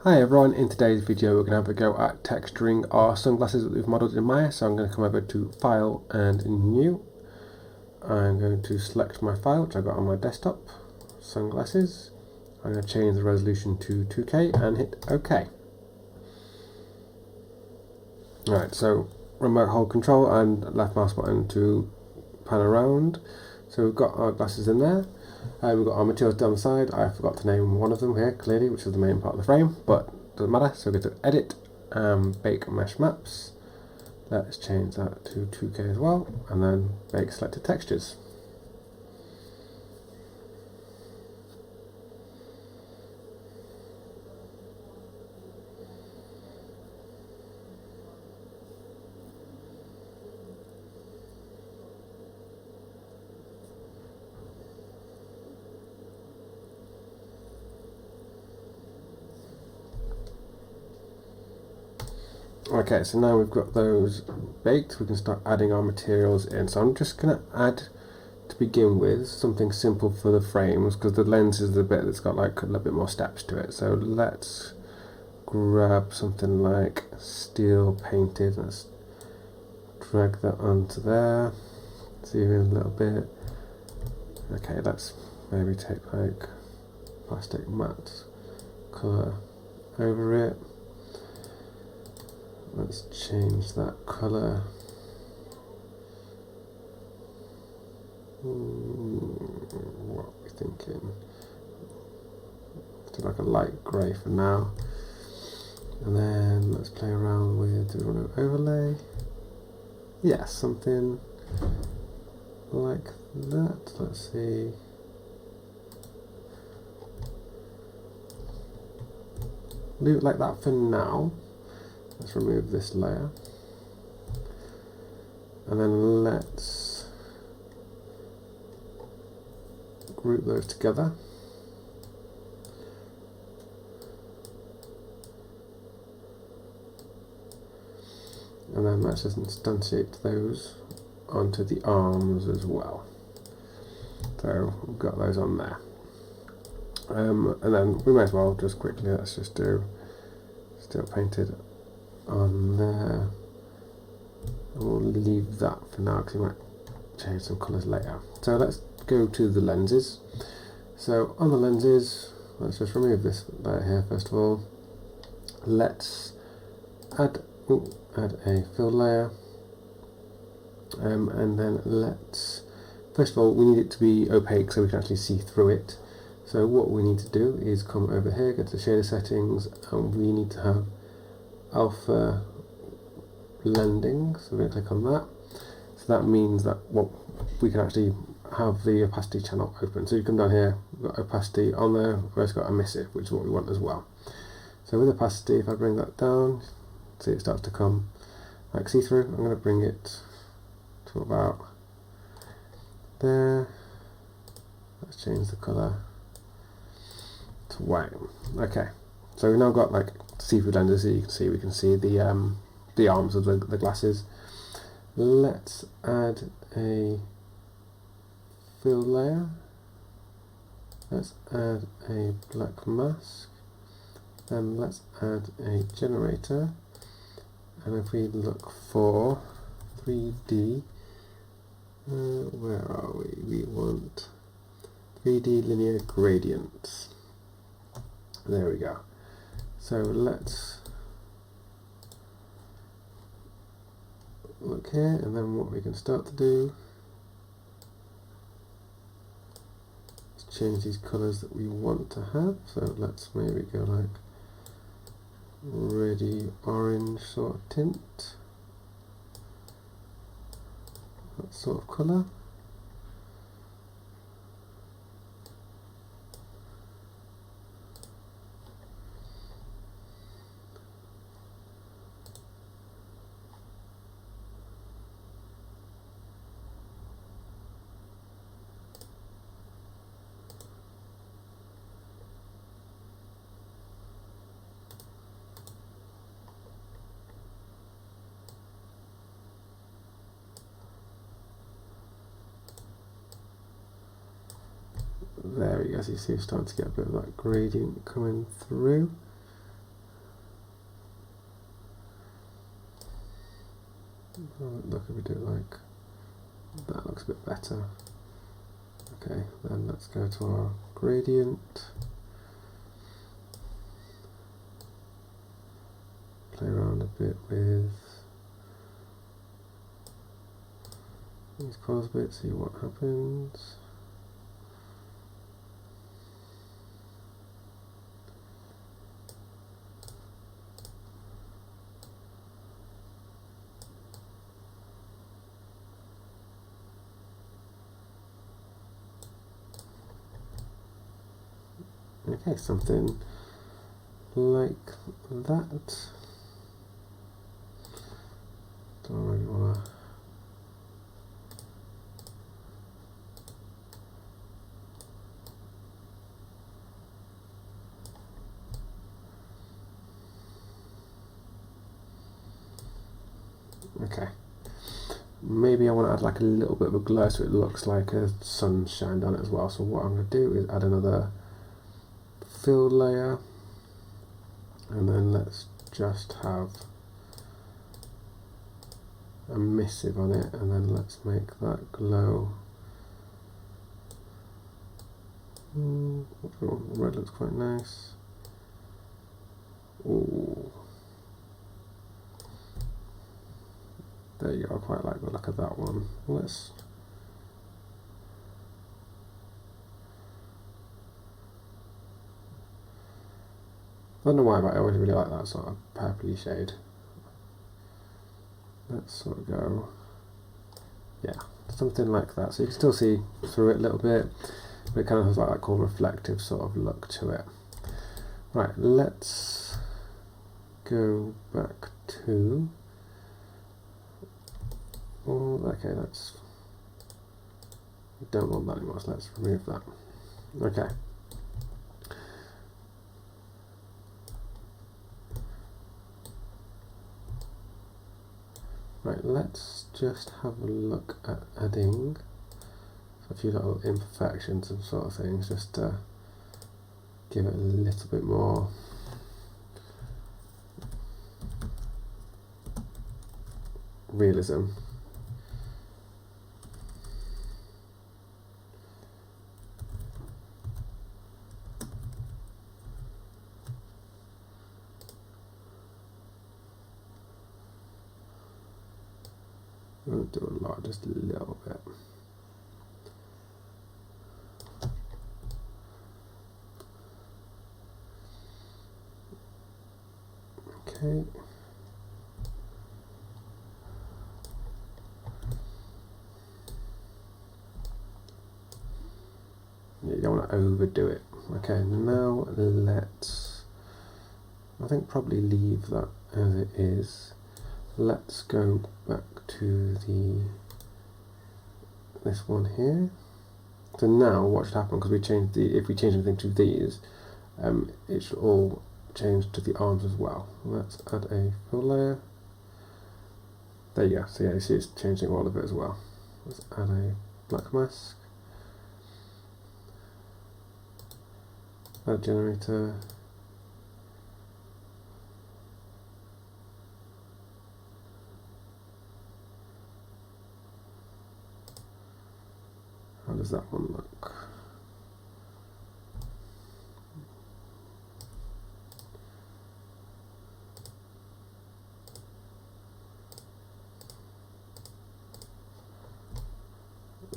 Hi everyone, in today's video we're going to have a go at texturing our sunglasses that we've modelled in Maya. So I'm going to come over to File and New. I'm going to select my file which I got on my desktop, sunglasses. I'm going to change the resolution to 2K and hit OK. Alright, so remote hold control and left mouse button to pan around. So we've got our glasses in there. We've got our materials down the side. I forgot to name one of them here clearly, which is the main part of the frame, but doesn't matter. So go to Edit, Bake Mesh Maps. Let's change that to 2K as well, and then Bake Selected Textures. Okay, so now we've got those baked, we can start adding our materials in. So I'm just going to add, to begin with, something simple for the frames, because the lens is the bit that's got like a little bit more steps to it. So let's grab something like steel painted. Let's drag that onto there, zoom in a little bit. Okay, let's maybe take like plastic matte colour over it. Let's change that colour. What are we thinking? Do like a light grey for now. And then let's play around with, do we want to overlay? Yeah, something like that. Let's see. Leave it like that for now. Let's remove this layer. And then let's group those together. And then let's just instantiate those onto the arms as well. So we've got those on there. And then we may as well just quickly, let's just do steel painted on there. And we'll leave that for now because we might change some colours later. So let's go to the lenses. So on the lenses, let's just remove this layer here first of all. Let's add a fill layer, and then let's, first of all, we need it to be opaque so we can actually see through it. So what we need to do is come over here, go to shader settings, and we need to have alpha blending. So we're going to click on that. So that means that we can actually have the opacity channel open. So you come down here, we've got opacity on there, we've also got emissive, which is what we want as well. So with opacity, if I bring that down, see it starts to come like see-through. I'm going to bring it to about there. Let's change the colour to white. Okay, so we've now got like see-through lenses. So you can see, we can see the arms of the glasses. Let's add a fill layer. Let's add a black mask. Then let's add a generator. And if we look for 3D, where are we? We want 3D linear gradients. There we go. So let's look here, and then what we can start to do is change these colours that we want to have. So let's maybe go like reddy orange sort of tint, that sort of colour. There we go, so you see we're starting to get a bit of that gradient coming through. Look, if we do it like that, looks a bit better. Okay, then let's go to our gradient. Play around a bit with these colours a bit, see what happens. Okay, something like that. Don't really wanna. Okay. Maybe I want to add like a little bit of a glow so it looks like a sun shined on it as well. So what I'm going to do is add another fill layer, and then let's just have a missive on it, and then let's make that glow. Red looks quite nice. Ooh. There you go, I quite like the look of that one. Let's I don't know why, but I always really like that sort of purpley shade. Let's sort of go, yeah, something like that. So you can still see through it a little bit, but it kind of has like that cool reflective sort of look to it. Right, let's go back to, okay, that's, we don't want that anymore, so let's remove that. Okay. Right, let's just have a look at adding a few little imperfections and sort of things, just to give it a little bit more realism. I won't do a lot, just a little bit. Okay. You don't want to overdo it. Okay, now let's, I think probably leave that as it is. Let's go back to this one here. So now what should happen, because we changed if we change anything to these, it should all change to the arms as well. Let's add a fill layer. There you go. So yeah, you see it's changing all of it as well. Let's add a black mask. Add generator. How does that one look?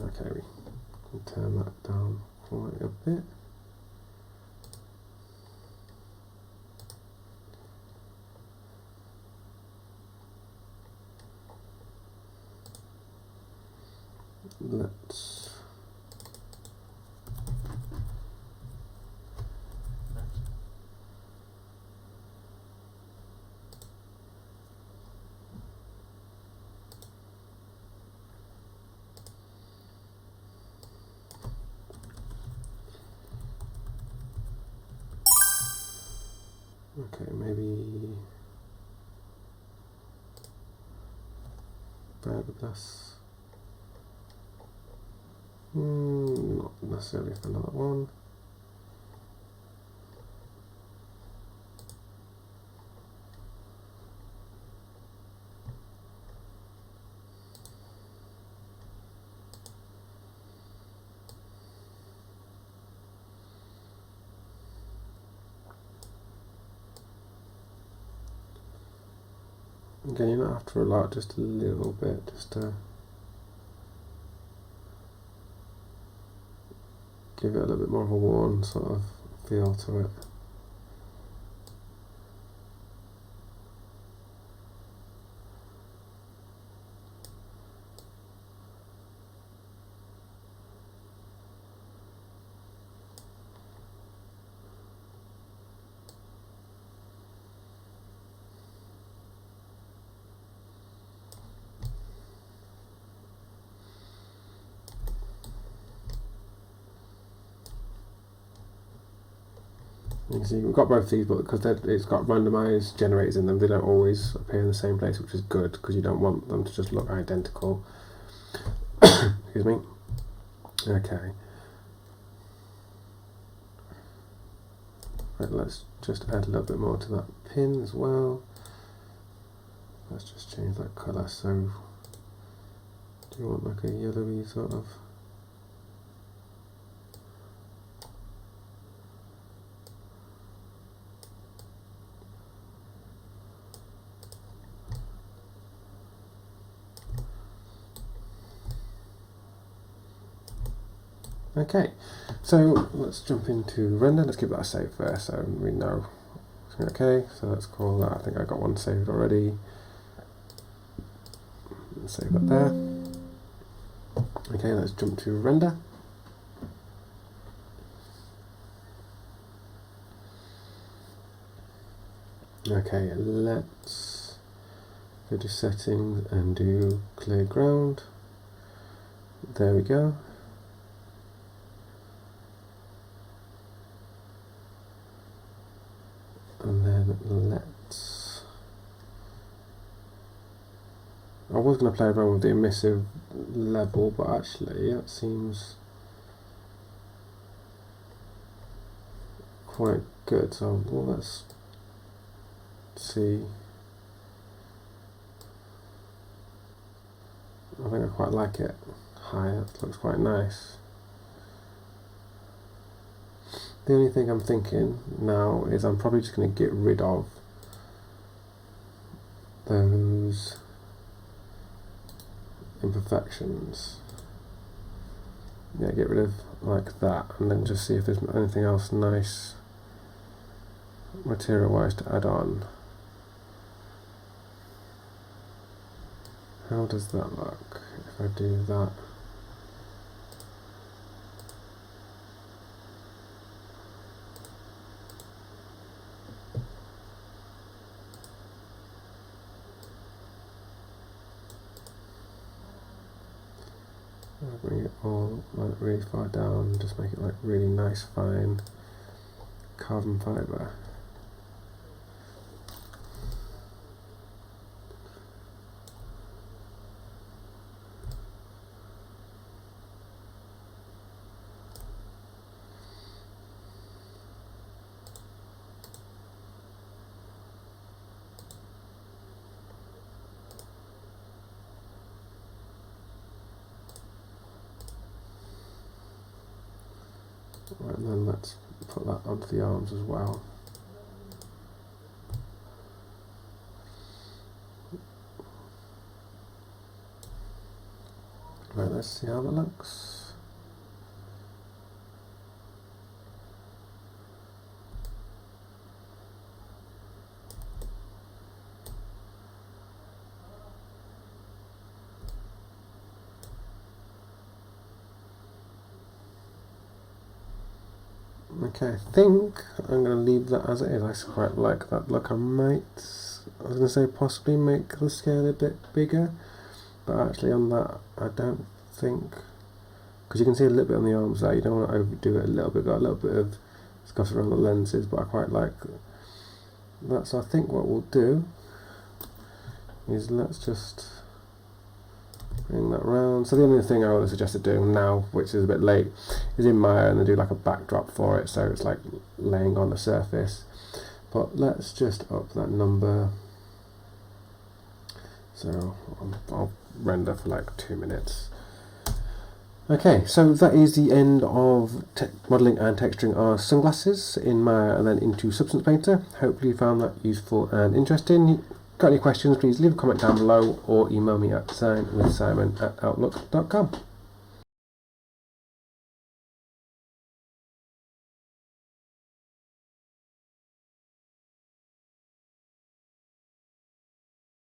Okay, we can turn that down quite a bit. Let's okay, maybe fiberglass. Not necessarily for another one. Again, you're not after a lot, just a little bit, just to give it a little bit more of a worn sort of feel to it. You can see we've got both these, but because it's got randomized generators in them, they don't always appear in the same place, which is good because you don't want them to just look identical. Excuse me. Okay. Right, let's just add a little bit more to that pin as well. Let's just change that colour. So, do you want like a yellowy sort of? Okay, so let's jump into render. Let's keep that saved first so we know. Okay, so let's call that. I think I got one saved already. Let's save that there. Okay, let's jump to render. Okay, let's go to settings and do clear ground. There we go. And then let's, I was going to play around with the emissive level, but actually that seems quite good. So well, let's see. I think I quite like it higher. It looks quite nice. The only thing I'm thinking now is I'm probably just going to get rid of those imperfections. Yeah, get rid of like that, and then just see if there's anything else nice material-wise to add on. How does that look if I do that? I'll bring it all like really far down, just make it like really nice fine carbon fibre. Right, and then let's put that onto the arms as well. Right, let's see how that looks. Okay, I think I'm going to leave that as it is. I quite like that look. I was going to say possibly make the scale a bit bigger, but actually on that I don't think, because you can see a little bit on the arms there, you don't want to overdo it a little bit, got a little bit of scuff around the lenses, but I quite like that. So I think what we'll do is let's just bring that round. So the only thing I would suggest doing now, which is a bit late, is in Maya and then do like a backdrop for it, so it's like laying on the surface. But let's just up that number. So I'll render for like 2 minutes. Okay, so that is the end of modelling and texturing our sunglasses in Maya and then into Substance Painter. Hopefully you found that useful and interesting. got any questions, please leave a comment down below or email me at signwithsimon@outlook.com.